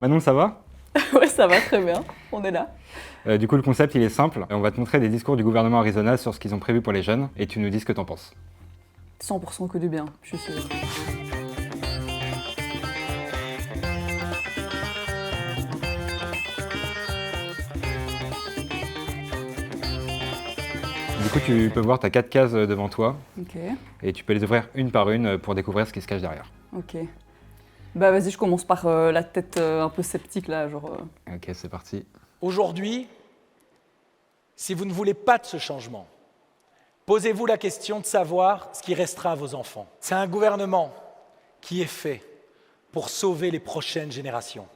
Manon, ça va? Ouais, ça va très bien, on est là. Du coup, le concept, il est simple. On va te montrer des discours du gouvernement Arizona sur ce qu'ils ont prévu pour les jeunes et tu nous dis ce que t'en penses. 100% que du bien, je suis sûre. Du coup, tu peux voir, t'as 4 cases devant toi Ok, et tu peux les ouvrir une par une pour découvrir ce qui se cache derrière. ok. Bah vas-y, je commence par la tête un peu sceptique là, genre... Ok, c'est parti. Aujourd'hui, si vous ne voulez pas de ce changement, posez-vous la question de savoir ce qui restera à vos enfants. C'est un gouvernement qui est fait pour sauver les prochaines générations.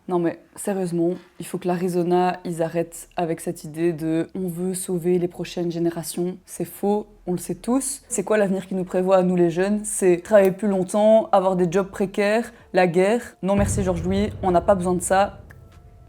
Non mais sérieusement, il faut que l'Arizona, ils arrêtent avec cette idée de « on veut sauver les prochaines générations ». C'est faux, on le sait tous. C'est quoi l'avenir qui nous prévoit à nous les jeunes? C'est travailler plus longtemps, avoir des jobs précaires, la guerre. Non merci Georges-Louis, on n'a pas besoin de ça.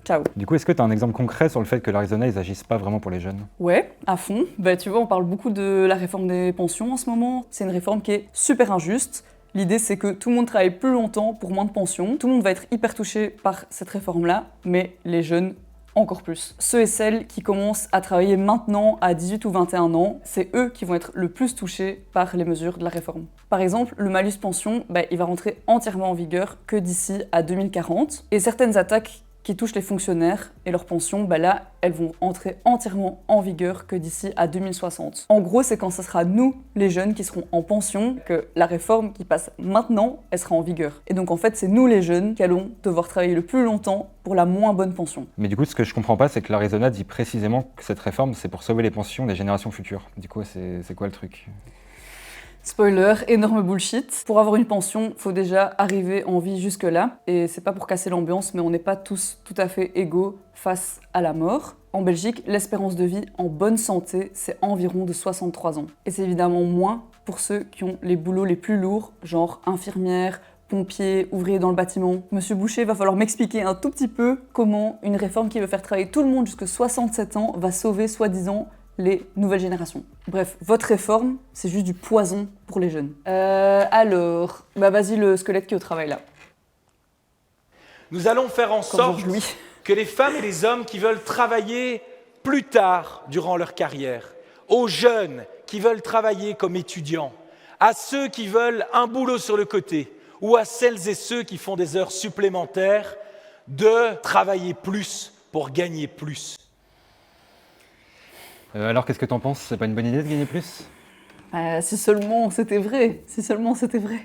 Ciao. Du coup, est-ce que tu as un exemple concret sur le fait que l'Arizona, ils agissent pas vraiment pour les jeunes? Ouais, à fond. Bah tu vois, on parle beaucoup de la réforme des pensions en ce moment. C'est une réforme qui est super injuste. L'idée, c'est que tout le monde travaille plus longtemps pour moins de pension. Tout le monde va être hyper touché par cette réforme-là, mais les jeunes, encore plus. Ceux et celles qui commencent à travailler maintenant à 18 ou 21 ans, c'est eux qui vont être le plus touchés par les mesures de la réforme. Par exemple, le malus pension, il va rentrer entièrement en vigueur que d'ici à 2040. Et certaines attaques qui touchent les fonctionnaires et leurs pensions, là, elles vont entrer entièrement en vigueur que d'ici à 2060. En gros, c'est quand ce sera nous, les jeunes, qui serons en pension, que la réforme qui passe maintenant, elle sera en vigueur. Et donc en fait, c'est nous, les jeunes, qui allons devoir travailler le plus longtemps pour la moins bonne pension. Mais du coup, ce que je comprends pas, c'est que l'Arizona dit précisément que cette réforme, c'est pour sauver les pensions des générations futures. Du coup, c'est quoi le truc? Spoiler, énorme bullshit. Pour avoir une pension, faut déjà arriver en vie jusque-là. Et c'est pas pour casser l'ambiance, mais on n'est pas tous tout à fait égaux face à la mort. En Belgique, l'espérance de vie en bonne santé, c'est environ de 63 ans. Et c'est évidemment moins pour ceux qui ont les boulots les plus lourds, genre infirmière, pompier, ouvrier dans le bâtiment. Monsieur Boucher, va falloir m'expliquer un tout petit peu comment une réforme qui veut faire travailler tout le monde jusqu'à 67 ans va sauver, soi-disant, les nouvelles générations. Bref, votre réforme, c'est juste du poison pour les jeunes. Alors, vas-y le squelette qui est au travail là. Nous allons faire en sorte Georges-Louis. que les femmes et les hommes qui veulent travailler plus tard durant leur carrière, aux jeunes qui veulent travailler comme étudiants, à ceux qui veulent un boulot sur le côté, ou à celles et ceux qui font des heures supplémentaires, de travailler plus pour gagner plus. Alors, qu'est-ce que t'en penses? C'est pas une bonne idée de gagner plus? Si seulement c'était vrai, si seulement c'était vrai.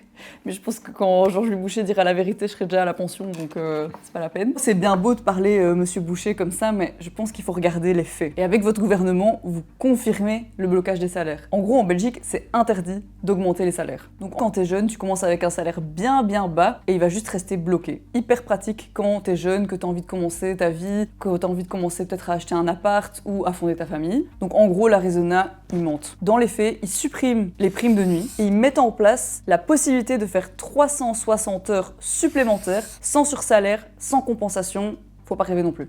Mais je pense que quand Georges-Louis Boucher dira la vérité, je serai déjà à la pension, donc c'est pas la peine. C'est bien beau de parler Monsieur Boucher comme ça, mais je pense qu'il faut regarder les faits. Et avec votre gouvernement, vous confirmez le blocage des salaires. En gros, en Belgique, c'est interdit d'augmenter les salaires. Donc quand t'es jeune, tu commences avec un salaire bien bas et il va juste rester bloqué. Hyper pratique quand t'es jeune, que t'as envie de commencer ta vie, que t'as envie de commencer peut-être à acheter un appart ou à fonder ta famille. Donc en gros, l'Arizona, ils mentent. Dans les faits, ils suppriment les primes de nuit et ils mettent en place la possibilité de faire 360 heures supplémentaires sans sursalaire, sans compensation. Faut pas rêver non plus.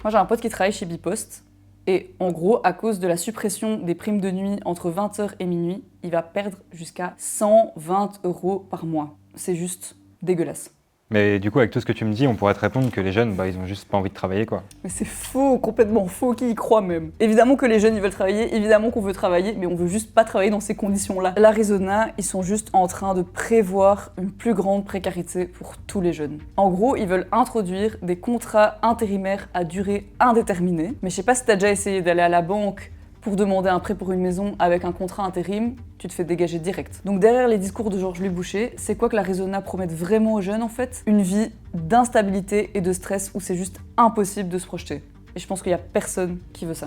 Moi j'ai un pote qui travaille chez Bipost et en gros, à cause de la suppression des primes de nuit entre 20h et minuit, il va perdre jusqu'à 120 € par mois. C'est juste dégueulasse. Mais du coup, avec tout ce que tu me dis, on pourrait te répondre que les jeunes, ils ont juste pas envie de travailler, quoi. Mais c'est faux, complètement faux, qui y croit même. Évidemment que les jeunes, ils veulent travailler, évidemment qu'on veut travailler, mais on veut juste pas travailler dans ces conditions-là. L'Arizona, ils sont juste en train de prévoir une plus grande précarité pour tous les jeunes. En gros, ils veulent introduire des contrats intérimaires à durée indéterminée. Mais je sais pas si t'as déjà essayé d'aller à la banque pour demander un prêt pour une maison avec un contrat intérim, tu te fais dégager direct. Donc derrière les discours de Georges-Louis Boucher, c'est quoi que l'Arizona promet vraiment aux jeunes en fait? Une vie d'instabilité et de stress où c'est juste impossible de se projeter. Et je pense qu'il y a personne qui veut ça.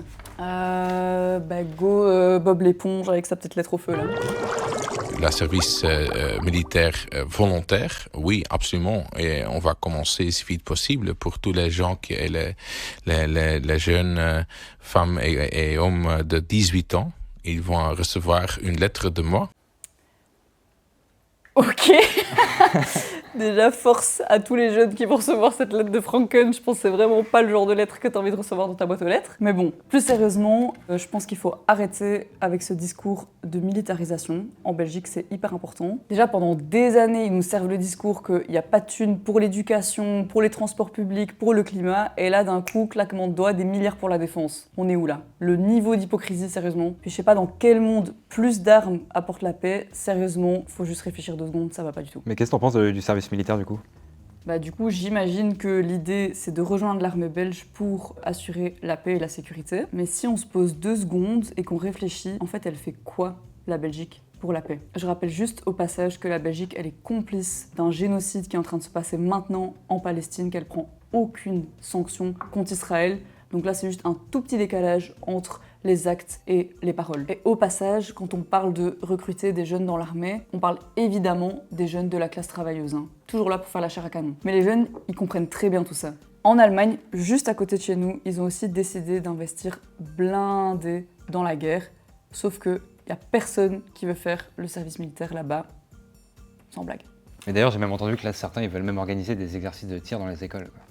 Go Bob l'éponge avec sa petite lettre au feu là. Le service militaire volontaire, oui, absolument. Et on va commencer si vite possible pour tous les gens, les jeunes femmes et hommes de 18 ans. Ils vont recevoir une lettre de moi. Ok. Déjà, force à tous les jeunes qui vont recevoir cette lettre de Franken. Je pense que c'est vraiment pas le genre de lettre que tu as envie de recevoir dans ta boîte aux lettres. Mais bon, plus sérieusement, je pense qu'il faut arrêter avec ce discours de militarisation. En Belgique, c'est hyper important. Déjà, pendant des années, ils nous servent le discours qu'il n'y a pas de thunes pour l'éducation, pour les transports publics, pour le climat. Et là, d'un coup, claquement de doigts, des milliards pour la défense. On est où là? Le niveau d'hypocrisie, sérieusement. Puis je sais pas dans quel monde plus d'armes apporte la paix. Sérieusement, faut juste réfléchir 2 secondes, ça va pas du tout. Mais qu'est-ce que t'en penses du service militaire du coup? Bah, du coup, j'imagine que l'idée, c'est de rejoindre l'armée belge pour assurer la paix et la sécurité. Mais si on se pose 2 secondes et qu'on réfléchit, en fait, elle fait quoi, la Belgique, pour la paix? Je rappelle juste au passage que la Belgique, elle est complice d'un génocide qui est en train de se passer maintenant en Palestine, qu'elle prend aucune sanction contre Israël. Donc là, c'est juste un tout petit décalage entre les actes et les paroles. Et au passage, quand on parle de recruter des jeunes dans l'armée, on parle évidemment des jeunes de la classe travailleuse. Toujours là pour faire la chair à canon. Mais les jeunes, ils comprennent très bien tout ça. En Allemagne, juste à côté de chez nous, ils ont aussi décidé d'investir blindé dans la guerre. Sauf qu'il n'y a personne qui veut faire le service militaire là-bas. Sans blague. Mais d'ailleurs, j'ai même entendu que là, certains, ils veulent même organiser des exercices de tir dans les écoles, quoi.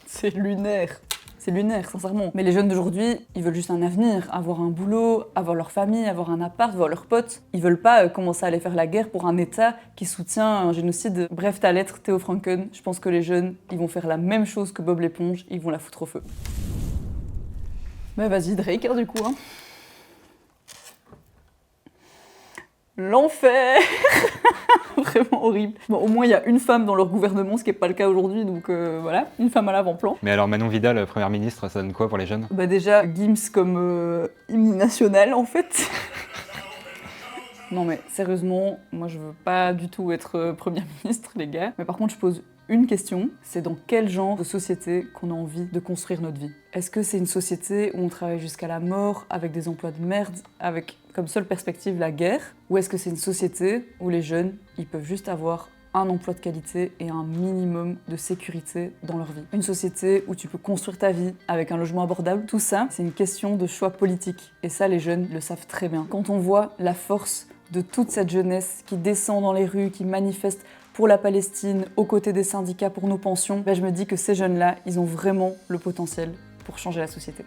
C'est lunaire. C'est lunaire, sincèrement. Mais les jeunes d'aujourd'hui, ils veulent juste un avenir, avoir un boulot, avoir leur famille, avoir un appart, voir leurs potes. Ils veulent pas commencer à aller faire la guerre pour un État qui soutient un génocide. Bref, ta lettre, Theo Franken, je pense que les jeunes, ils vont faire la même chose que Bob l'éponge, ils vont la foutre au feu. Mais vas-y, Drake, du coup, hein. L'enfer. Vraiment horrible. Bon, au moins, il y a une femme dans leur gouvernement, ce qui n'est pas le cas aujourd'hui, donc voilà, une femme à l'avant-plan. Mais alors Manon Vidal, première ministre, ça donne quoi pour les jeunes? Bah déjà, Gims comme hymne national, en fait. Non mais sérieusement, moi je veux pas du tout être Premier ministre, les gars. Mais par contre, je pose une question, c'est dans quel genre de société qu'on a envie de construire notre vie? Est-ce que c'est une société où on travaille jusqu'à la mort, avec des emplois de merde, avec comme seule perspective la guerre? Ou est-ce que c'est une société où les jeunes, ils peuvent juste avoir un emploi de qualité et un minimum de sécurité dans leur vie? Une société où tu peux construire ta vie avec un logement abordable? Tout ça, c'est une question de choix politique. Et ça, les jeunes le savent très bien. Quand on voit la force de toute cette jeunesse qui descend dans les rues, qui manifeste pour la Palestine, aux côtés des syndicats pour nos pensions, ben je me dis que ces jeunes-là, ils ont vraiment le potentiel pour changer la société.